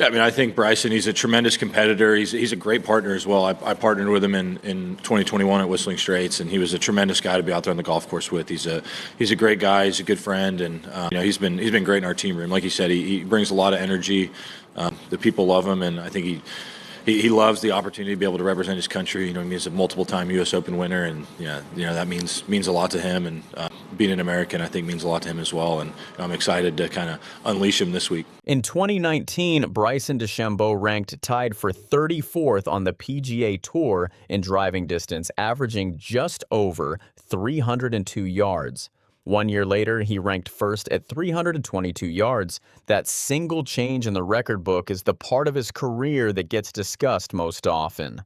Yeah, I mean, I think Bryson, he's a tremendous competitor. He's a great partner as well. I partnered with him in 2021 at Whistling Straits, and he was a tremendous guy to be out there on the golf course with. He's a great guy. He's a good friend, and he's been great in our team room. Like you said, he brings a lot of energy. The people love him, and I think he loves the opportunity to be able to represent his country. He's a multiple-time U.S. Open winner, and that means a lot to him. And being an American, I think, means a lot to him as well. And I'm excited to kind of unleash him this week. In 2019, Bryson DeChambeau ranked tied for 34th on the PGA Tour in driving distance, averaging just over 302 yards. 1 year later, he ranked first at 322 yards. That single change in the record book is the part of his career that gets discussed most often.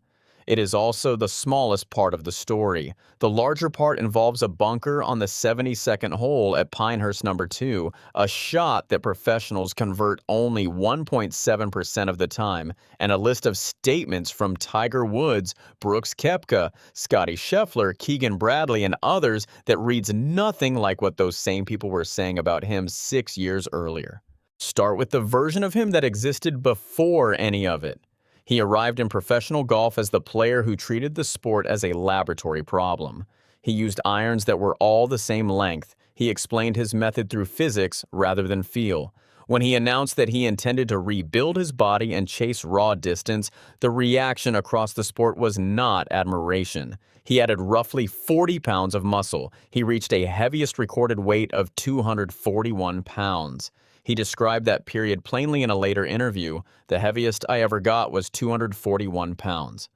It is also the smallest part of the story. The larger part involves a bunker on the 72nd hole at Pinehurst Number 2, a shot that professionals convert only 1.7% of the time, and a list of statements from Tiger Woods, Brooks Koepka, Scottie Scheffler, Keegan Bradley, and others that reads nothing like what those same people were saying about him 6 years earlier. Start with the version of him that existed before any of it. He arrived in professional golf as the player who treated the sport as a laboratory problem. He used irons that were all the same length. He explained his method through physics rather than feel. When he announced that he intended to rebuild his body and chase raw distance, the reaction across the sport was not admiration. He added roughly 40 pounds of muscle. He reached a heaviest recorded weight of 241 pounds. He described that period plainly in a later interview. The heaviest I ever got was 241 pounds.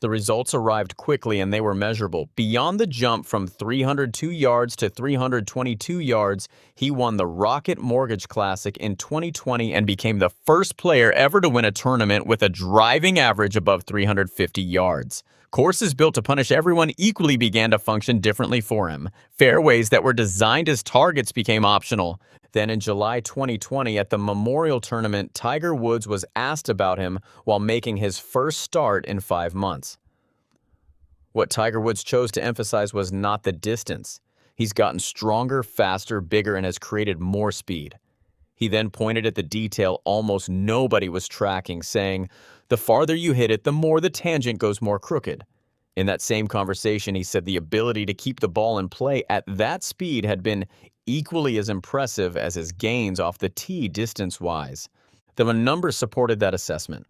The results arrived quickly and they were measurable. Beyond the jump from 302 yards to 322 yards, he won the Rocket Mortgage Classic in 2020 and became the first player ever to win a tournament with a driving average above 350 yards. Courses built to punish everyone equally began to function differently for him. Fairways that were designed as targets became optional. Then in July 2020 at the Memorial Tournament, Tiger Woods was asked about him while making his first start in 5 months. What Tiger Woods chose to emphasize was not the distance. He's gotten stronger, faster, bigger, and has created more speed. He then pointed at the detail almost nobody was tracking, saying, "The farther you hit it, the more the tangent goes more crooked." In that same conversation, he said the ability to keep the ball in play at that speed had been equally as impressive as his gains off the tee distance-wise. The numbers supported that assessment.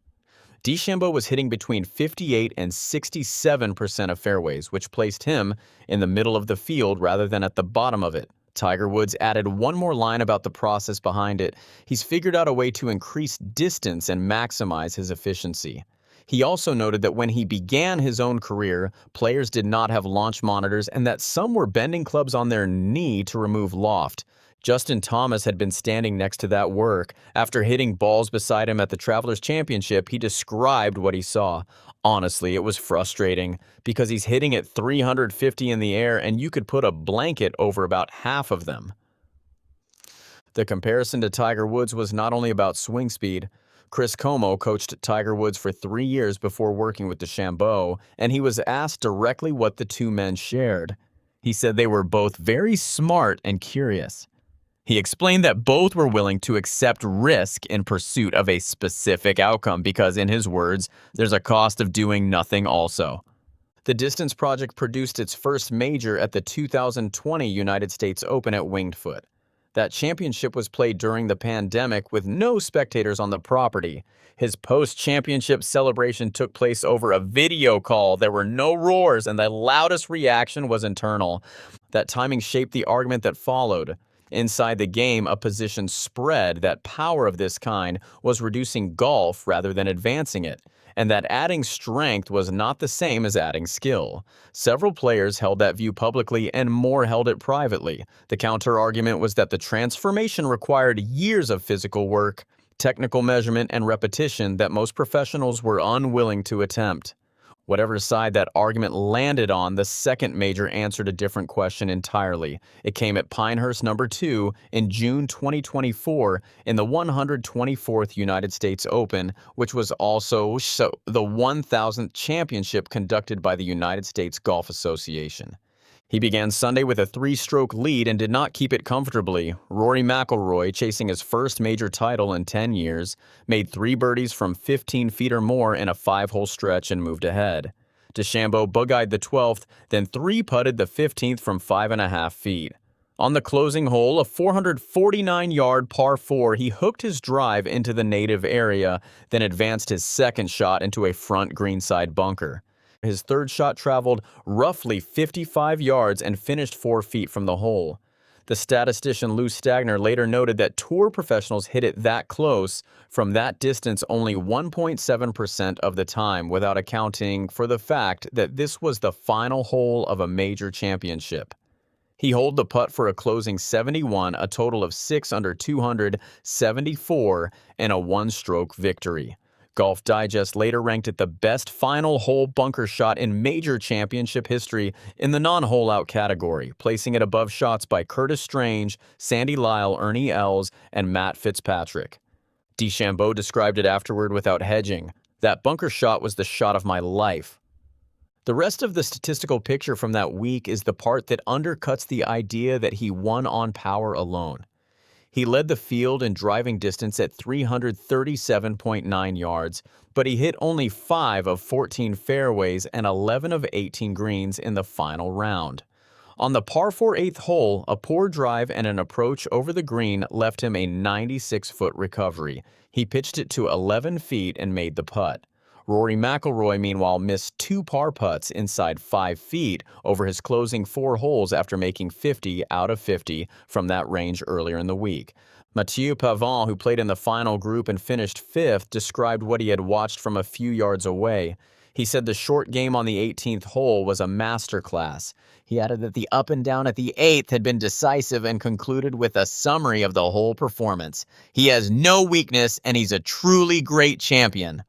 DeChambeau was hitting between 58 and 67% of fairways, which placed him in the middle of the field rather than at the bottom of it. Tiger Woods added one more line about the process behind it. He's figured out a way to increase distance and maximize his efficiency. He also noted that when he began his own career, players did not have launch monitors and that some were bending clubs on their knee to remove loft. Justin Thomas had been standing next to that work. After hitting balls beside him at the Travelers Championship, he described what he saw. Honestly, it was frustrating because he's hitting at 350 in the air and you could put a blanket over about half of them. The comparison to Tiger Woods was not only about swing speed. Chris Como coached Tiger Woods for 3 years before working with DeChambeau, and he was asked directly what the two men shared. He said they were both very smart and curious. He explained that both were willing to accept risk in pursuit of a specific outcome because, in his words, there's a cost of doing nothing also. The Distance Project produced its first major at the 2020 United States Open at Winged Foot. That championship was played during the pandemic with no spectators on the property. His post-championship celebration took place over a video call. There were no roars, and the loudest reaction was internal. That timing shaped the argument that followed. Inside the game, a position spread, that power of this kind, was reducing golf rather than advancing it, and that adding strength was not the same as adding skill. Several players held that view publicly and more held it privately. The counter-argument was that the transformation required years of physical work, technical measurement, and repetition that most professionals were unwilling to attempt. Whatever side that argument landed on, the second major answered a different question entirely. It came at Pinehurst Number 2 in June 2024 in the 124th United States Open, which was also the 1,000th championship conducted by the United States Golf Association. He began Sunday with a 3-stroke lead and did not keep it comfortably. Rory McIlroy, chasing his first major title in 10 years, made 3 birdies from 15 feet or more in a 5-hole stretch and moved ahead. DeChambeau bug-eyed the 12th, then 3-putted the 15th from 5.5 feet. On the closing hole, a 449-yard par 4, he hooked his drive into the native area, then advanced his second shot into a front greenside bunker. His third shot traveled roughly 55 yards and finished 4 feet from the hole. The statistician Lou Stagner later noted that tour professionals hit it that close from that distance only 1.7% of the time, without accounting for the fact that this was the final hole of a major championship. He holed the putt for a closing 71, a total of 6 under 274, and a 1-stroke victory. Golf Digest later ranked it the best final hole bunker shot in major championship history in the non-hole-out category, placing it above shots by Curtis Strange, Sandy Lyle, Ernie Els, and Matt Fitzpatrick. DeChambeau described it afterward without hedging. "That bunker shot was the shot of my life." The rest of the statistical picture from that week is the part that undercuts the idea that he won on power alone. He led the field in driving distance at 337.9 yards, but he hit only 5 of 14 fairways and 11 of 18 greens in the final round. On the par 4 8th hole, a poor drive and an approach over the green left him a 96-foot recovery. He pitched it to 11 feet and made the putt. Rory McIlroy, meanwhile, missed 2 par putts inside 5 feet over his closing 4 holes after making 50 out of 50 from that range earlier in the week. Matthieu Pavon, who played in the final group and finished 5th, described what he had watched from a few yards away. He said the short game on the 18th hole was a masterclass. He added that the up and down at the 8th had been decisive and concluded with a summary of the whole performance. "He has no weakness and he's a truly great champion."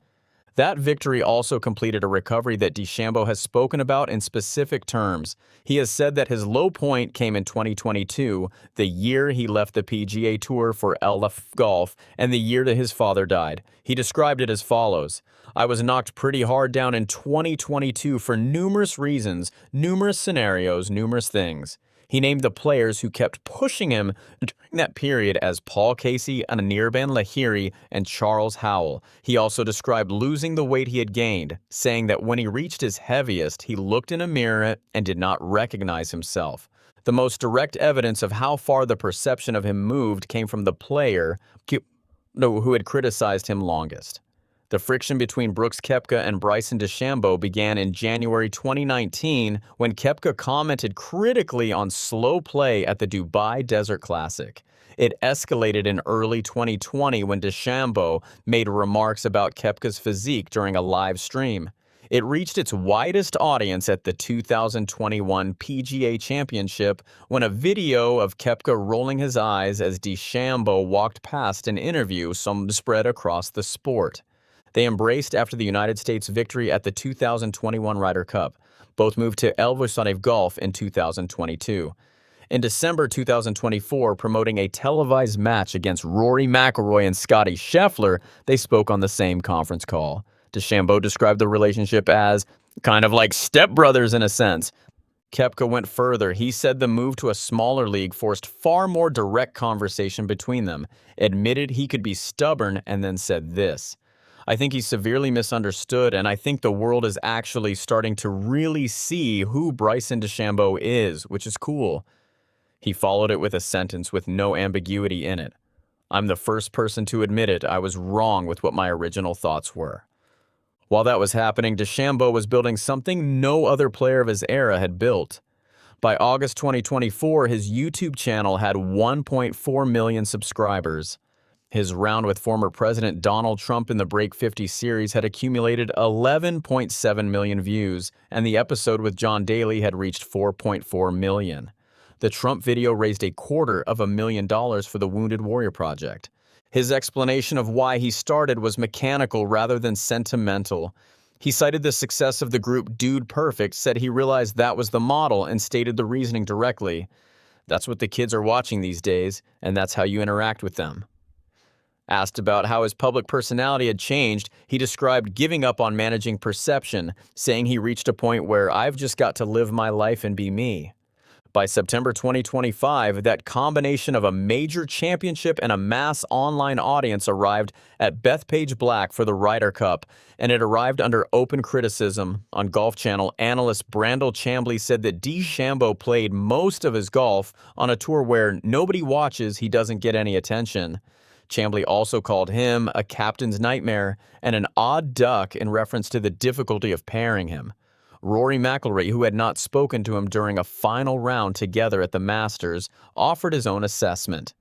That victory also completed a recovery that DeChambeau has spoken about in specific terms. He has said that his low point came in 2022, the year he left the PGA Tour for LF Golf, and the year that his father died. He described it as follows: "I was knocked pretty hard down in 2022 for numerous reasons, numerous scenarios, numerous things." He named the players who kept pushing him during that period as Paul Casey, Anirban Lahiri, and Charles Howell. He also described losing the weight he had gained, saying that when he reached his heaviest, he looked in a mirror and did not recognize himself. The most direct evidence of how far the perception of him moved came from the player who had criticized him longest. The friction between Brooks Koepka and Bryson DeChambeau began in January 2019 when Koepka commented critically on slow play at the Dubai Desert Classic. It escalated in early 2020 when DeChambeau made remarks about Koepka's physique during a live stream. It reached its widest audience at the 2021 PGA Championship when a video of Koepka rolling his eyes as DeChambeau walked past an interview spread across the sport. They embraced after the United States victory at the 2021 Ryder Cup. Both moved to Elvusalev Golf in 2022. In December 2024, promoting a televised match against Rory McIlroy and Scottie Scheffler, they spoke on the same conference call. DeChambeau described the relationship as kind of like stepbrothers in a sense. Koepka went further. He said the move to a smaller league forced far more direct conversation between them, admitted he could be stubborn, and then said this: "I think he's severely misunderstood, and I think the world is actually starting to really see who Bryson DeChambeau is, which is cool." He followed it with a sentence with no ambiguity in it: "I'm the first person to admit it. I was wrong with what my original thoughts were." While that was happening, DeChambeau was building something no other player of his era had built. By August 2024, his YouTube channel had 1.4 million subscribers. His round with former President Donald Trump in the Break 50 series had accumulated 11.7 million views, and the episode with John Daly had reached 4.4 million. The Trump video raised $250,000 for the Wounded Warrior Project. His explanation of why he started was mechanical rather than sentimental. He cited the success of the group Dude Perfect, said he realized that was the model, and stated the reasoning directly: "That's what the kids are watching these days, and that's how you interact with them." Asked about how his public personality had changed, he described giving up on managing perception, saying he reached a point where "I've just got to live my life and be me." By September 2025, that combination of a major championship and a mass online audience arrived at Bethpage Black for the Ryder Cup, and it arrived under open criticism. On Golf Channel, analyst Brandel Chamblee said that DeChambeau played most of his golf on a tour where nobody watches, he doesn't get any attention. Chamblee also called him a captain's nightmare and an odd duck in reference to the difficulty of pairing him. Rory McIlroy, who had not spoken to him during a final round together at the Masters, offered his own assessment.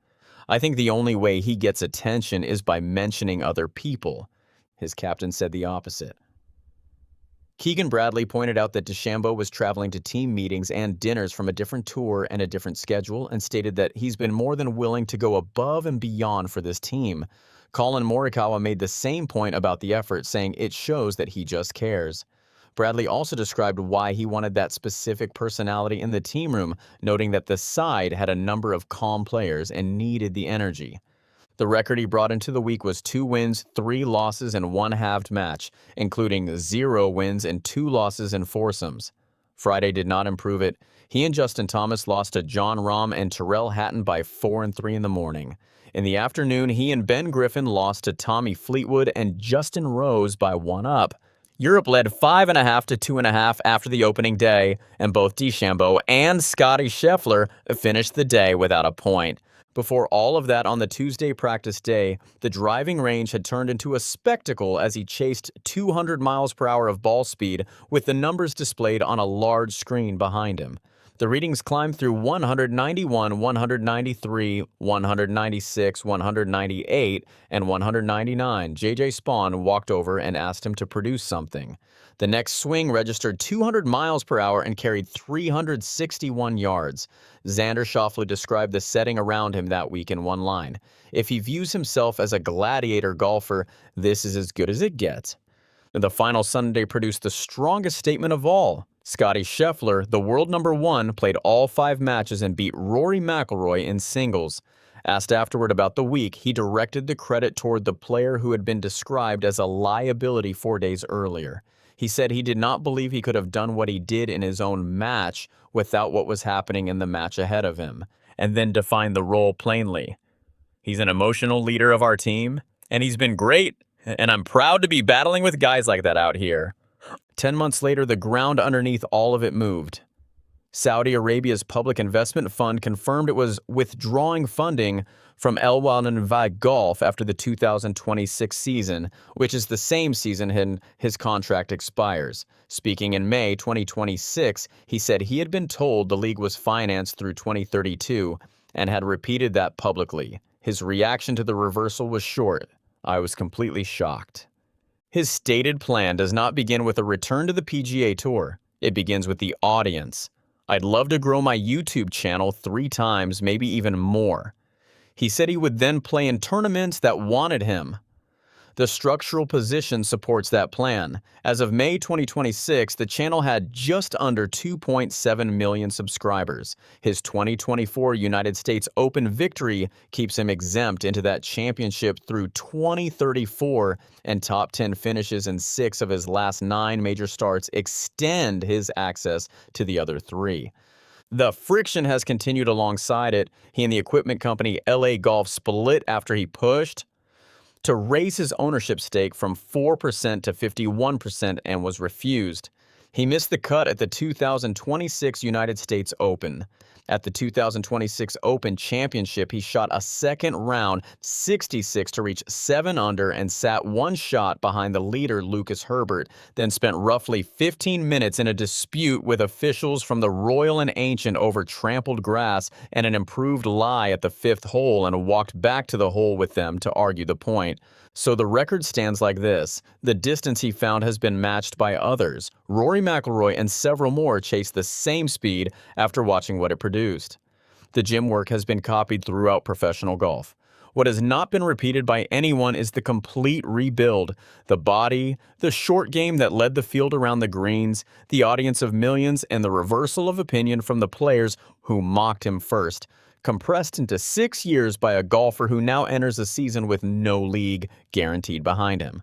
"I think the only way he gets attention is by mentioning other people." His captain said the opposite. Keegan Bradley pointed out that DeChambeau was traveling to team meetings and dinners from a different tour and a different schedule, and stated that he's been more than willing to go above and beyond for this team. Collin Morikawa made the same point about the effort, saying it shows that he just cares. Bradley also described why he wanted that specific personality in the team room, noting that the side had a number of calm players and needed the energy. The record he brought into the week was 2 wins, 3 losses, and 1 halved match, including 0 wins and 2 losses in foursomes. Friday did not improve it. He and Justin Thomas lost to Jon Rahm and Tyrrell Hatton by 4 and 3 in the morning. In the afternoon, he and Ben Griffin lost to Tommy Fleetwood and Justin Rose by 1 up. Europe led 5.5 to 2.5 after the opening day, and both DeChambeau and Scottie Scheffler finished the day without a point. Before all of that, on the Tuesday practice day, the driving range had turned into a spectacle as he chased 200 miles per hour of ball speed with the numbers displayed on a large screen behind him. The readings climbed through 191, 193, 196, 198, and 199. J.J. Spawn walked over and asked him to produce something. The next swing registered 200 miles per hour and carried 361 yards. Xander Schauffele described the setting around him that week in one line: "If he views himself as a gladiator golfer, this is as good as it gets." The final Sunday produced the strongest statement of all. Scottie Scheffler, the world number 1, played all 5 matches and beat Rory McIlroy in singles. Asked afterward about the week, he directed the credit toward the player who had been described as a liability 4 days earlier. He said he did not believe he could have done what he did in his own match without what was happening in the match ahead of him, and then defined the role plainly. "He's an emotional leader of our team, and he's been great, and I'm proud to be battling with guys like that out here." 10 months later, the ground underneath all of it moved. Saudi Arabia's public investment fund confirmed it was withdrawing funding from El Walnanvaj Golf after the 2026 season, which is the same season his contract expires. Speaking in May 2026, he said he had been told the league was financed through 2032 and had repeated that publicly. His reaction to the reversal was short: "I was completely shocked." His stated plan does not begin with a return to the PGA Tour. It begins with the audience. "I'd love to grow my YouTube channel 3 times, maybe even more." He said he would then play in tournaments that wanted him. The structural position supports that plan. As of May 2026, the channel had just under 2.7 million subscribers. His 2024 United States Open victory keeps him exempt into that championship through 2034, and top 10 finishes in 6 of his last 9 major starts extend his access to the other 3. The friction has continued alongside it. He and the equipment company LA Golf split after he pushed to raise his ownership stake from 4% to 51% and was refused. He missed the cut at the 2026 United States Open. At the 2026 Open Championship, he shot a second round 66 to reach 7 under and sat 1 shot behind the leader Lucas Herbert, then spent roughly 15 minutes in a dispute with officials from the Royal and Ancient over trampled grass and an improved lie at the 5th hole, and walked back to the hole with them to argue the point. So the record stands like this. The distance he found has been matched by others. Rory McIlroy and several more chased the same speed after watching what it produced. The gym work has been copied throughout professional golf. What has not been repeated by anyone is the complete rebuild. The body, the short game that led the field around the greens, the audience of millions, and the reversal of opinion from the players who mocked him first, compressed into 6 years by a golfer who now enters a season with no league guaranteed behind him.